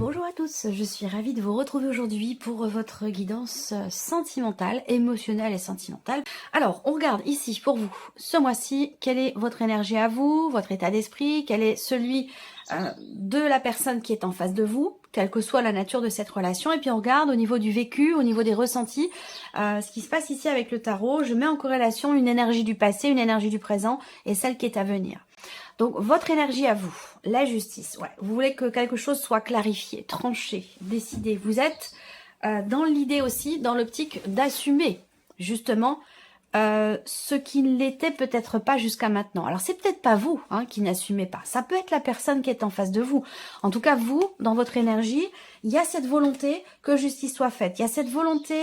Bonjour à tous, je suis ravie de vous retrouver aujourd'hui pour votre guidance sentimentale, émotionnelle et sentimentale. Alors, on regarde ici pour vous, ce mois-ci, quelle est votre énergie à vous, votre état d'esprit, quel est celui de la personne qui est en face de vous, quelle que soit la nature de cette relation. Et puis on regarde au niveau du vécu, au niveau des ressentis, ce qui se passe ici avec le tarot. Je mets en corrélation une énergie du passé, une énergie du présent et celle qui est à venir. Donc, votre énergie à vous, la justice, ouais. Vous voulez que quelque chose soit clarifié, tranché, décidé. Vous êtes dans l'idée aussi, dans l'optique d'assumer, justement, ce qui ne l'était peut-être pas jusqu'à maintenant. Alors, c'est peut-être pas vous qui n'assumez pas. Ça peut être la personne qui est en face de vous. En tout cas, vous, dans votre énergie, il y a cette volonté que justice soit faite. Il y a cette volonté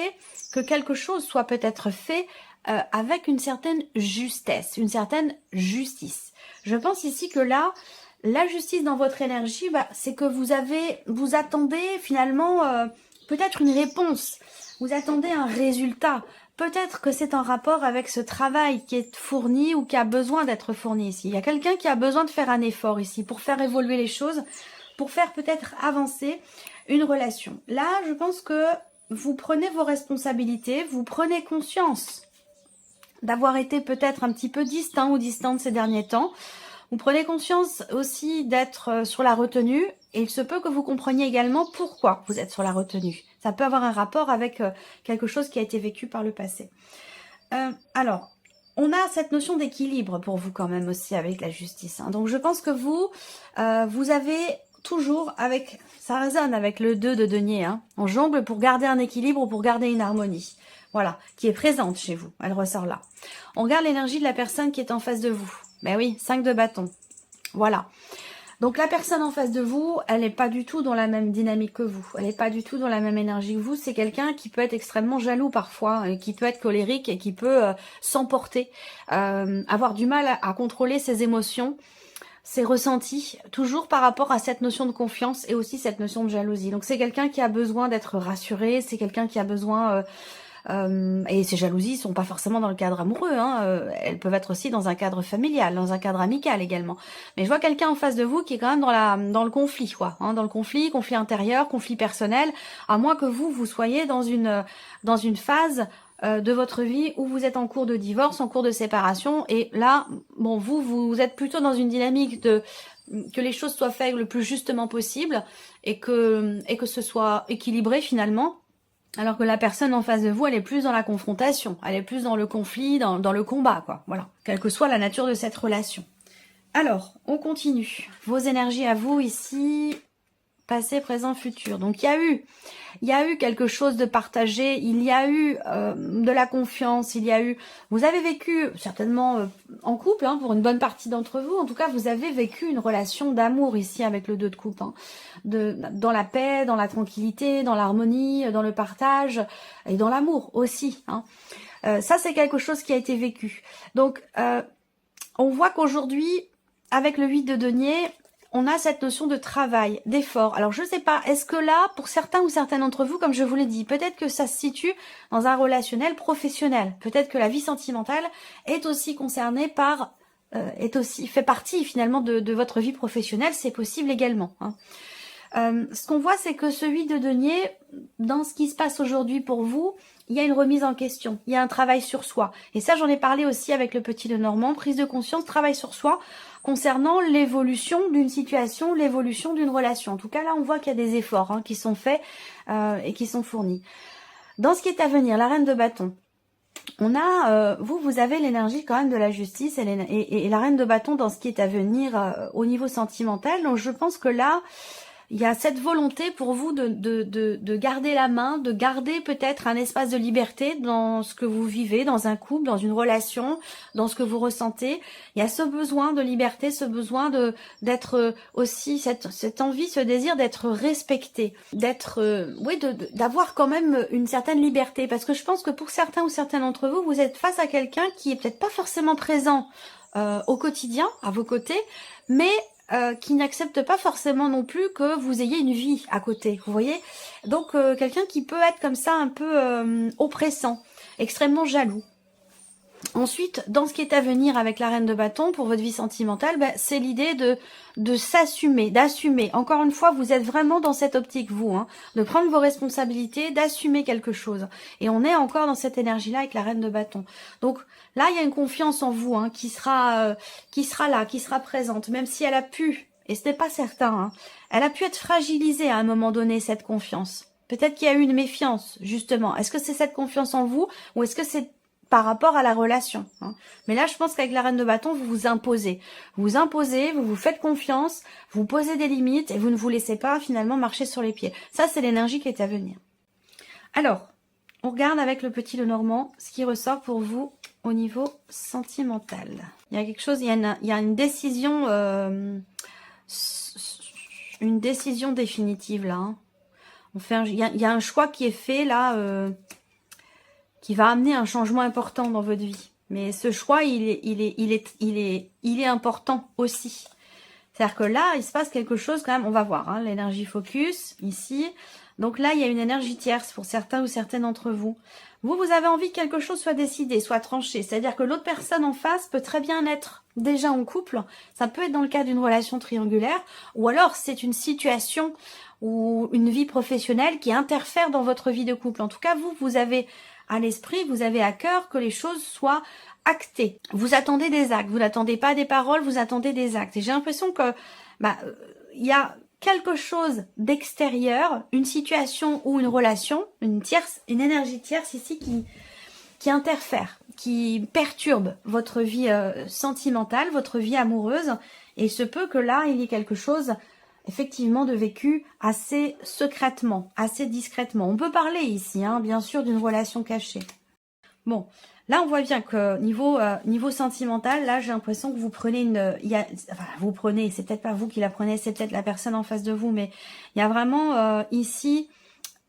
que quelque chose soit peut-être fait avec une certaine justesse, une certaine justice. Je pense ici que là, la justice dans votre énergie, c'est que vous attendez finalement peut-être une réponse. Vous attendez un résultat. Peut-être que c'est en rapport avec ce travail qui est fourni ou qui a besoin d'être fourni ici. Il y a quelqu'un qui a besoin de faire un effort ici pour faire évoluer les choses, pour faire peut-être avancer une relation. Là, je pense que vous prenez vos responsabilités, vous prenez conscience d'avoir été peut-être un petit peu distant ou distante ces derniers temps. Vous prenez conscience aussi d'être sur la retenue et il se peut que vous compreniez également pourquoi vous êtes sur la retenue. Ça peut avoir un rapport avec quelque chose qui a été vécu par le passé. Alors, on a cette notion d'équilibre pour vous quand même aussi avec la justice. Donc je pense que vous avez toujours ça résonne avec le 2 de denier. On jongle pour garder un équilibre ou pour garder une harmonie. Voilà, qui est présente chez vous. Elle ressort là. On regarde l'énergie de la personne qui est en face de vous. Ben oui, 5 de bâton. Voilà. Donc la personne en face de vous, elle n'est pas du tout dans la même dynamique que vous. Elle n'est pas du tout dans la même énergie que vous. C'est quelqu'un qui peut être extrêmement jaloux parfois, qui peut être colérique et qui peut s'emporter, avoir du mal à contrôler ses émotions, ses ressentis, toujours par rapport à cette notion de confiance et aussi cette notion de jalousie. Donc c'est quelqu'un qui a besoin d'être rassuré, c'est quelqu'un qui a besoin... et ces jalousies sont pas forcément dans le cadre amoureux, elles peuvent être aussi dans un cadre familial, dans un cadre amical également. Mais je vois quelqu'un en face de vous qui est quand même dans le conflit, quoi, dans le conflit intérieur, conflit personnel, à moins que vous soyez dans une phase de votre vie où vous êtes en cours de divorce, en cours de séparation, et là, bon, vous êtes plutôt dans une dynamique que les choses soient faites le plus justement possible et que ce soit équilibré finalement. Alors que la personne en face de vous, elle est plus dans la confrontation, elle est plus dans le conflit, dans le combat, quoi. Voilà, quelle que soit la nature de cette relation. Alors, on continue. Vos énergies à vous ici, passé, présent, futur. Donc, il y a eu quelque chose de partagé, il y a eu de la confiance, vous avez vécu certainement en couple, pour une bonne partie d'entre vous, en tout cas, vous avez vécu une relation d'amour ici avec le 2 de coupe, dans la paix, dans la tranquillité, dans l'harmonie, dans le partage et dans l'amour aussi. Ça, c'est quelque chose qui a été vécu. Donc, on voit qu'aujourd'hui, avec le 8 de denier, on a cette notion de travail, d'effort. Alors, je ne sais pas, est-ce que là, pour certains ou certaines d'entre vous, comme je vous l'ai dit, peut-être que ça se situe dans un relationnel professionnel. Peut-être que la vie sentimentale est aussi concernée par... fait partie finalement de votre vie professionnelle, c'est possible également. Ce qu'on voit, c'est que ce 8 de denier, dans ce qui se passe aujourd'hui pour vous, il y a une remise en question, il y a un travail sur soi. Et ça, j'en ai parlé aussi avec le petit Lenormand, prise de conscience, travail sur soi, concernant l'évolution d'une situation, l'évolution d'une relation. En tout cas, là, on voit qu'il y a des efforts qui sont faits et qui sont fournis. Dans ce qui est à venir, la reine de bâton. On a, vous avez l'énergie quand même de la justice et la reine de bâton dans ce qui est à venir au niveau sentimental. Donc, je pense que là... il y a cette volonté pour vous de garder la main, de garder peut-être un espace de liberté dans ce que vous vivez, dans un couple, dans une relation, dans ce que vous ressentez. Il y a ce besoin de liberté, ce besoin d'être aussi, cette envie, ce désir d'être respecté, d'avoir quand même une certaine liberté. Parce que je pense que pour certains ou certaines d'entre vous, vous êtes face à quelqu'un qui est peut-être pas forcément présent au quotidien, à vos côtés, mais qui n'accepte pas forcément non plus que vous ayez une vie à côté, vous voyez. Donc quelqu'un qui peut être comme ça un peu oppressant, extrêmement jaloux. Ensuite, dans ce qui est à venir avec la reine de bâton pour votre vie sentimentale, ben, c'est l'idée de s'assumer, d'assumer. Encore une fois, vous êtes vraiment dans cette optique, vous, hein, de prendre vos responsabilités, d'assumer quelque chose. Et on est encore dans cette énergie-là avec la reine de bâton. Donc là, il y a une confiance en vous, hein, qui sera là, qui sera présente, même si elle a pu, et ce n'est pas certain, hein, elle a pu être fragilisée à un moment donné, cette confiance. Peut-être qu'il y a eu une méfiance, justement. Est-ce que c'est cette confiance en vous, ou est-ce que c'est par rapport à la relation, hein. Mais là, je pense qu'avec la reine de bâton, vous vous imposez. Vous vous imposez, vous vous faites confiance, vous posez des limites et vous ne vous laissez pas finalement marcher sur les pieds. Ça, c'est l'énergie qui est à venir. Alors, on regarde avec le petit Lenormand ce qui ressort pour vous au niveau sentimental. Il y a quelque chose, il y a une décision, définitive là, hein. Il y a un choix qui est fait là, qui va amener un changement important dans votre vie. Mais ce choix, il est important aussi. C'est-à-dire que là, il se passe quelque chose quand même, on va voir, hein, l'énergie focus, ici. Donc là, il y a une énergie tierce pour certains ou certaines d'entre vous. Vous avez envie que quelque chose soit décidé, soit tranché. C'est-à-dire que l'autre personne en face peut très bien être déjà en couple. Ça peut être dans le cas d'une relation triangulaire. Ou alors, c'est une situation ou une vie professionnelle qui interfère dans votre vie de couple. En tout cas, vous avez à l'esprit, vous avez à cœur que les choses soient actées. Vous attendez des actes, vous n'attendez pas des paroles, vous attendez des actes. Et j'ai l'impression que il y a quelque chose d'extérieur, une situation ou une relation, une énergie tierce ici qui interfère, qui perturbe votre vie sentimentale, votre vie amoureuse. Et il se peut que là, il y ait quelque chose effectivement de vécu assez secrètement, assez discrètement. On peut parler ici, hein, bien sûr, d'une relation cachée. Bon, là on voit bien que niveau sentimental, là j'ai l'impression que vous prenez vous prenez, c'est peut-être pas vous qui la prenez, c'est peut-être la personne en face de vous, mais il y a vraiment ici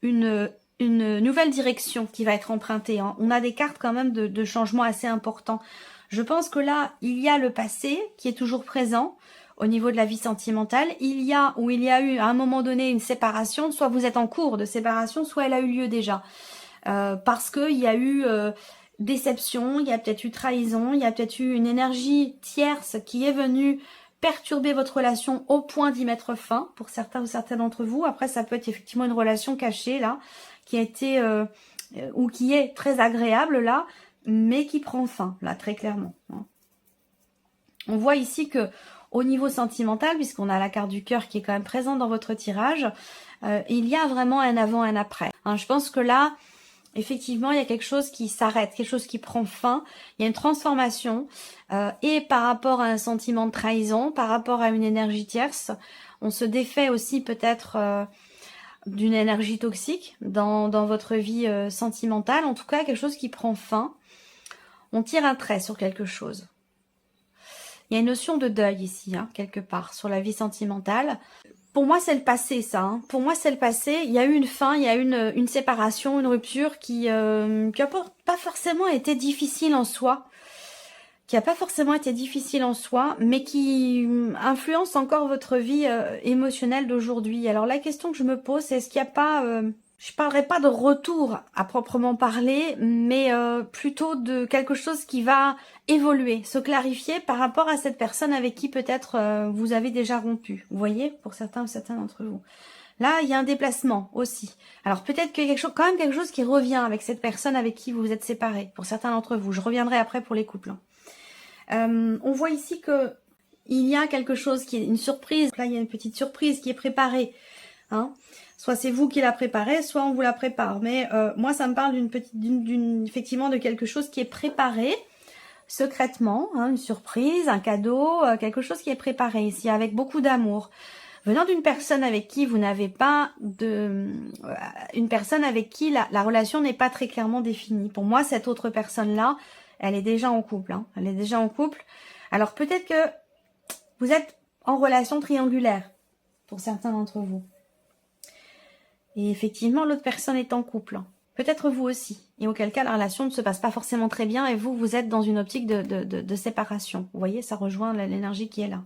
une nouvelle direction qui va être empruntée, hein. On a des cartes quand même de changements assez importants. Je pense que là, il y a le passé qui est toujours présent au niveau de la vie sentimentale. Il y a eu à un moment donné une séparation, soit vous êtes en cours de séparation, soit elle a eu lieu déjà. Parce qu'il y a eu déception, il y a peut-être eu trahison, il y a peut-être eu une énergie tierce qui est venue perturber votre relation au point d'y mettre fin pour certains ou certaines d'entre vous. Après, ça peut être effectivement une relation cachée là, qui a été ou qui est très agréable là, mais qui prend fin là très clairement, hein. On voit ici que au niveau sentimental, puisqu'on a la carte du cœur qui est quand même présente dans votre tirage, il y a vraiment un avant, un après, hein. Je pense que là, effectivement, il y a quelque chose qui s'arrête, quelque chose qui prend fin. Il y a une transformation. Et par rapport à un sentiment de trahison, par rapport à une énergie tierce, on se défait aussi peut-être d'une énergie toxique dans votre vie sentimentale. En tout cas, quelque chose qui prend fin. On tire un trait sur quelque chose. Il y a une notion de deuil ici, hein, quelque part, sur la vie sentimentale. Pour moi, c'est le passé, ça, hein. Pour moi, c'est le passé. Il y a eu une fin, il y a eu une séparation, une rupture qui n'a pas forcément été difficile en soi. Mais qui influence encore votre vie émotionnelle d'aujourd'hui. Alors, la question que je me pose, c'est est-ce qu'il n'y a pas... je parlerai pas de retour à proprement parler, mais plutôt de quelque chose qui va évoluer, se clarifier par rapport à cette personne avec qui peut-être vous avez déjà rompu. Vous voyez, pour certains ou certaines d'entre vous. Là, il y a un déplacement aussi. Alors peut-être qu'il y a quand même quelque chose qui revient avec cette personne avec qui vous vous êtes séparés, pour certains d'entre vous. Je reviendrai après pour les couples. On voit ici que il y a quelque chose qui est une surprise. Là, il y a une petite surprise qui est préparée, hein. Soit c'est vous qui la préparez, soit on vous la prépare. Mais moi, ça me parle effectivement de quelque chose qui est préparé secrètement, hein, une surprise, un cadeau, quelque chose qui est préparé ici avec beaucoup d'amour. Venant d'une personne avec qui vous n'avez pas une personne avec qui la relation n'est pas très clairement définie. Pour moi, cette autre personne-là, elle est déjà en couple, hein. Elle est déjà en couple. Alors peut-être que vous êtes en relation triangulaire pour certains d'entre vous. Et effectivement, l'autre personne est en couple. Peut-être vous aussi. Et auquel cas, la relation ne se passe pas forcément très bien et vous êtes dans une optique de séparation. Vous voyez, ça rejoint l'énergie qui est là.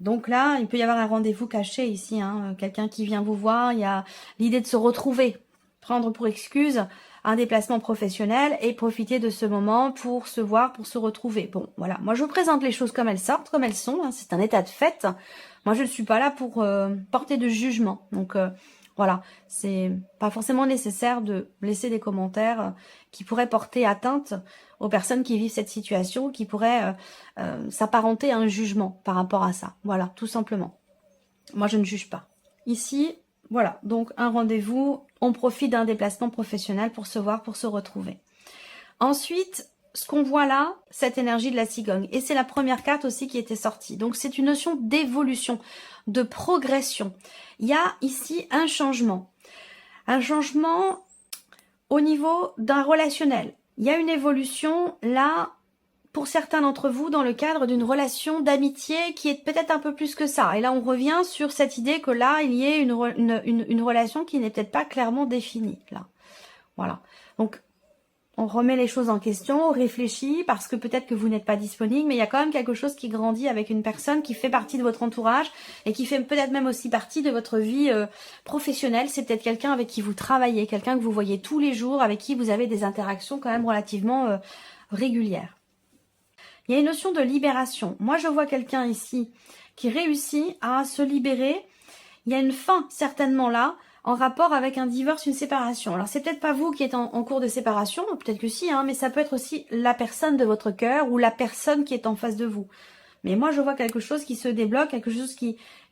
Donc là, il peut y avoir un rendez-vous caché ici, hein, quelqu'un qui vient vous voir. Il y a l'idée de se retrouver prendre pour excuse un déplacement professionnel et profiter de ce moment pour se voir, pour se retrouver. Bon, voilà. Moi, je vous présente les choses comme elles sortent, comme elles sont. Hein. C'est un état de fait. Moi, je ne suis pas là pour porter de jugement. Donc, voilà. C'est pas forcément nécessaire de laisser des commentaires qui pourraient porter atteinte aux personnes qui vivent cette situation, qui pourraient s'apparenter à un jugement par rapport à ça. Voilà, tout simplement. Moi, je ne juge pas. Ici, voilà, donc un rendez-vous, on profite d'un déplacement professionnel pour se voir, pour se retrouver. Ensuite, ce qu'on voit là, cette énergie de la cigogne, et c'est la première carte aussi qui était sortie. Donc c'est une notion d'évolution, de progression. Il y a ici un changement au niveau d'un relationnel. Il y a une évolution là, pour certains d'entre vous, dans le cadre d'une relation d'amitié qui est peut-être un peu plus que ça. Et là, on revient sur cette idée que là, il y ait une relation qui n'est peut-être pas clairement définie. Là, voilà. Donc, on remet les choses en question, on réfléchit, parce que peut-être que vous n'êtes pas disponible, mais il y a quand même quelque chose qui grandit avec une personne qui fait partie de votre entourage et qui fait peut-être même aussi partie de votre vie professionnelle. C'est peut-être quelqu'un avec qui vous travaillez, quelqu'un que vous voyez tous les jours, avec qui vous avez des interactions quand même relativement régulières. Il y a une notion de libération. Moi, je vois quelqu'un ici qui réussit à se libérer. Il y a une fin, certainement là, en rapport avec un divorce, une séparation. Alors, c'est peut-être pas vous qui êtes en cours de séparation, peut-être que si, hein, mais ça peut être aussi la personne de votre cœur ou la personne qui est en face de vous. Mais moi, je vois quelque chose qui se débloque,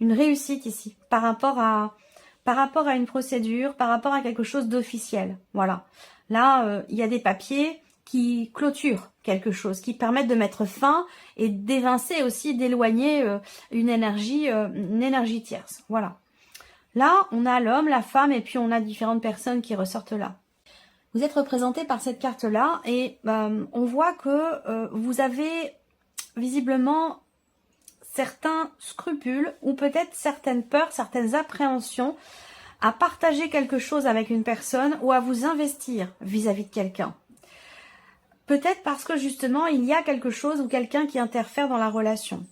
une réussite ici, par rapport à une procédure, par rapport à quelque chose d'officiel. Voilà. Là, il y a des papiers qui clôturent quelque chose, qui permettent de mettre fin et d'évincer aussi, d'éloigner une énergie tierce. Voilà. Là, on a l'homme, la femme, et puis on a différentes personnes qui ressortent là. Vous êtes représenté par cette carte-là, et on voit que vous avez visiblement certains scrupules, ou peut-être certaines peurs, certaines appréhensions, à partager quelque chose avec une personne, ou à vous investir vis-à-vis de quelqu'un. Peut-être parce que justement, il y a quelque chose ou quelqu'un qui interfère dans la relation.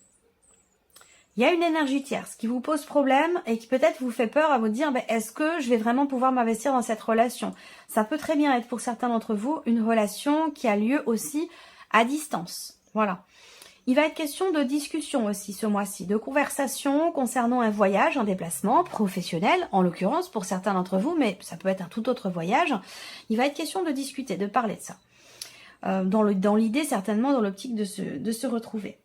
Il y a une énergie tierce qui vous pose problème et qui peut-être vous fait peur à vous dire est-ce que je vais vraiment pouvoir m'investir dans cette relation? Ça peut très bien être pour certains d'entre vous une relation qui a lieu aussi à distance. Voilà. Il va être question de discussion aussi ce mois-ci, de conversation concernant un voyage, un déplacement professionnel, en l'occurrence pour certains d'entre vous, mais ça peut être un tout autre voyage. Il va être question de discuter, de parler de ça. Dans l'idée certainement, dans l'optique de se retrouver.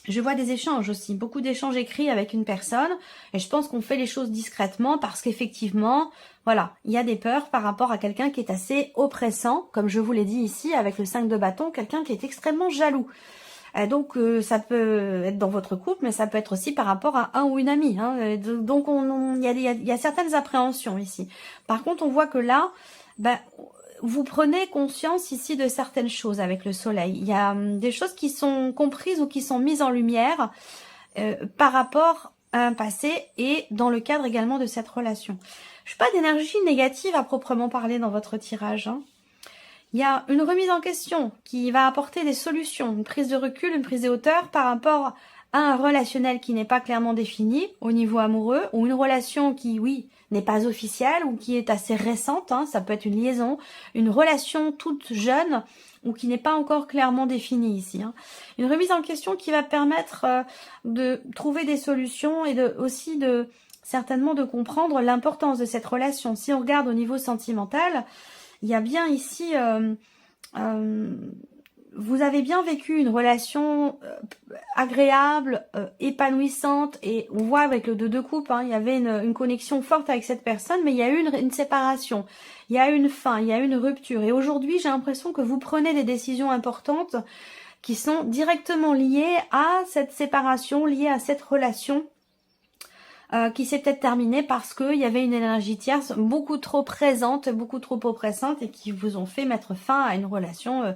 Je vois des échanges aussi, beaucoup d'échanges écrits avec une personne, et je pense qu'on fait les choses discrètement parce qu'effectivement, voilà, il y a des peurs par rapport à quelqu'un qui est assez oppressant, comme je vous l'ai dit ici avec le 5 de bâton, quelqu'un qui est extrêmement jaloux. Donc ça peut être dans votre couple, mais ça peut être aussi par rapport à un ou une amie. Hein. Donc il y a certaines appréhensions ici. Par contre, on voit que là, vous prenez conscience ici de certaines choses avec le soleil. Il y a des choses qui sont comprises ou qui sont mises en lumière par rapport à un passé et dans le cadre également de cette relation. Je n'ai pas d'énergie négative à proprement parler dans votre tirage. Hein. Il y a une remise en question qui va apporter des solutions, une prise de recul, une prise de hauteur par rapport à un relationnel qui n'est pas clairement défini au niveau amoureux ou une relation qui, oui, n'est pas officielle ou qui est assez récente, hein, ça peut être une liaison, une relation toute jeune ou qui n'est pas encore clairement définie ici. Hein. Une remise en question qui va permettre de trouver des solutions et certainement de comprendre l'importance de cette relation. Si on regarde au niveau sentimental, il y a bien ici... vous avez bien vécu une relation agréable, épanouissante, et on voit avec le 2 de coupe, hein, il y avait une connexion forte avec cette personne, mais il y a eu une séparation, il y a eu une fin, il y a eu une rupture. Et aujourd'hui, j'ai l'impression que vous prenez des décisions importantes qui sont directement liées à cette séparation, liées à cette relation qui s'est peut-être terminée parce qu'il y avait une énergie tierce beaucoup trop présente, beaucoup trop oppressante et qui vous ont fait mettre fin à une relation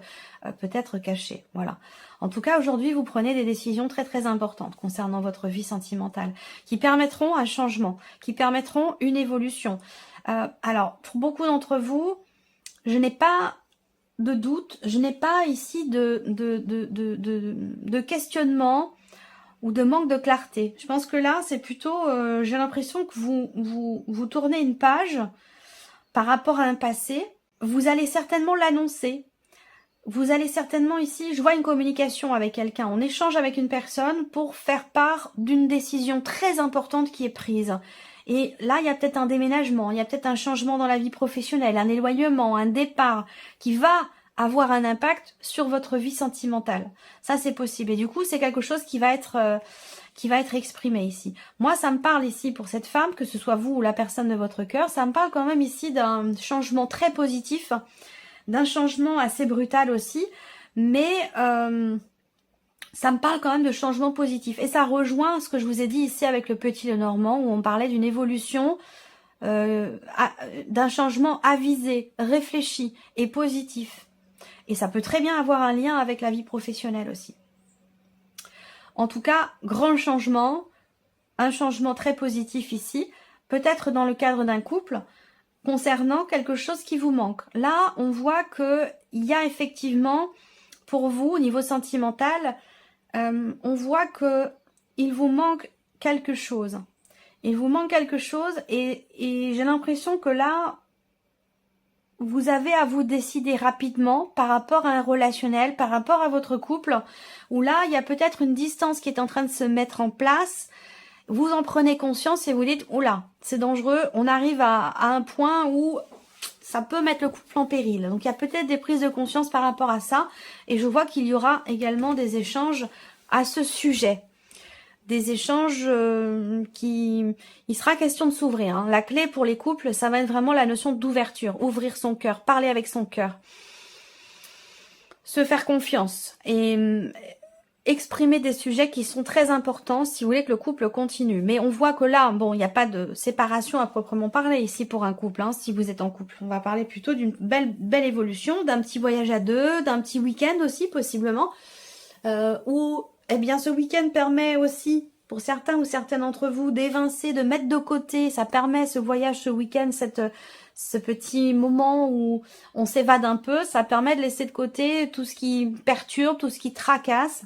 peut-être cachée. Voilà. En tout cas, aujourd'hui, vous prenez des décisions très très importantes concernant votre vie sentimentale qui permettront un changement, qui permettront une évolution. Alors, pour beaucoup d'entre vous, je n'ai pas de doute, je n'ai pas ici de questionnement ou de manque de clarté. Je pense que là, c'est plutôt, j'ai l'impression que vous tournez une page par rapport à un passé, vous allez certainement l'annoncer. Vous allez certainement ici, je vois une communication avec quelqu'un, on échange avec une personne pour faire part d'une décision très importante qui est prise. Et là, il y a peut-être un déménagement, il y a peut-être un changement dans la vie professionnelle, un éloignement, un départ qui va avoir un impact sur votre vie sentimentale. Ça, c'est possible. Et du coup, c'est quelque chose qui va être exprimé ici. Moi, ça me parle ici pour cette femme, que ce soit vous ou la personne de votre cœur, ça me parle quand même ici d'un changement très positif, d'un changement assez brutal aussi, mais ça me parle quand même de changement positif. Et ça rejoint ce que je vous ai dit ici avec le petit Lenormand, où on parlait d'une évolution, d'un changement avisé, réfléchi et positif. Et ça peut très bien avoir un lien avec la vie professionnelle aussi. En tout cas, grand changement, un changement très positif ici, peut-être dans le cadre d'un couple, concernant quelque chose qui vous manque. Là, on voit qu'il y a effectivement, pour vous, au niveau sentimental, on voit qu'il vous manque quelque chose. Il vous manque quelque chose et j'ai l'impression que là, vous avez à vous décider rapidement par rapport à un relationnel, par rapport à votre couple, où là, il y a peut-être une distance qui est en train de se mettre en place. Vous en prenez conscience et vous dites, oula, c'est dangereux, on arrive à un point où ça peut mettre le couple en péril. Donc il y a peut-être des prises de conscience par rapport à ça. Et je vois qu'il y aura également des échanges à ce sujet. Des échanges il sera question de s'ouvrir. Hein. La clé pour les couples, ça va être vraiment la notion d'ouverture. Ouvrir son cœur, parler avec son cœur. Se faire confiance. Et exprimer des sujets qui sont très importants si vous voulez que le couple continue. Mais on voit que là, bon, il n'y a pas de séparation à proprement parler ici pour un couple, hein, si vous êtes en couple. On va parler plutôt d'une belle évolution, d'un petit voyage à deux, d'un petit week-end aussi possiblement, où eh bien, ce week-end permet aussi, pour certains ou certaines d'entre vous, d'évincer, de mettre de côté. Ça permet, ce voyage, ce week-end, ce petit moment où on s'évade un peu, ça permet de laisser de côté tout ce qui perturbe, tout ce qui tracasse.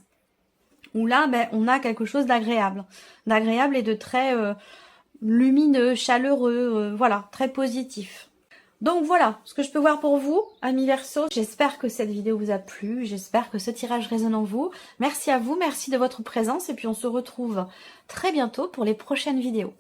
Où là, ben, on a quelque chose d'agréable et de très lumineux, chaleureux, voilà, très positif. Donc voilà, ce que je peux voir pour vous, amis Verseau. J'espère que cette vidéo vous a plu, j'espère que ce tirage résonne en vous. Merci à vous, merci de votre présence et puis on se retrouve très bientôt pour les prochaines vidéos.